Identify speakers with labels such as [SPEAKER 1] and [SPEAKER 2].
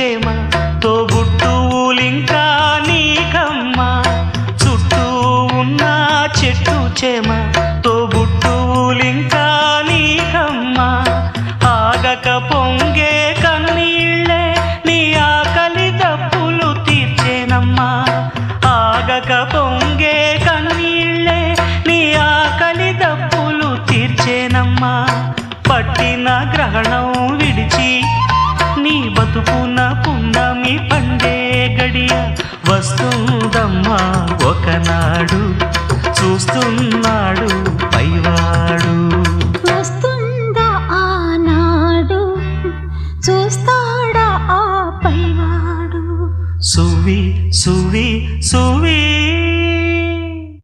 [SPEAKER 1] చేమ తోబుట్టువులింకా నీకమ్మా చుట్టూ ఉన్న చెట్టు చేమ తోబుట్టువులింకా నీకమ్మా ఆగక పొంగే కన్నీళ్ళే నీ ఆకలి దప్పులు తీర్చేనమ్మా ఆగక పొంగే కన్నీళ్ళే నీ ఆకలి దప్పులు తీర్చేనమ్మా పట్టిన గ్రహణం విడిచి నీ బతుకున పున్నమి పండే గడియ వస్తుందమ్మా ఒకనాడు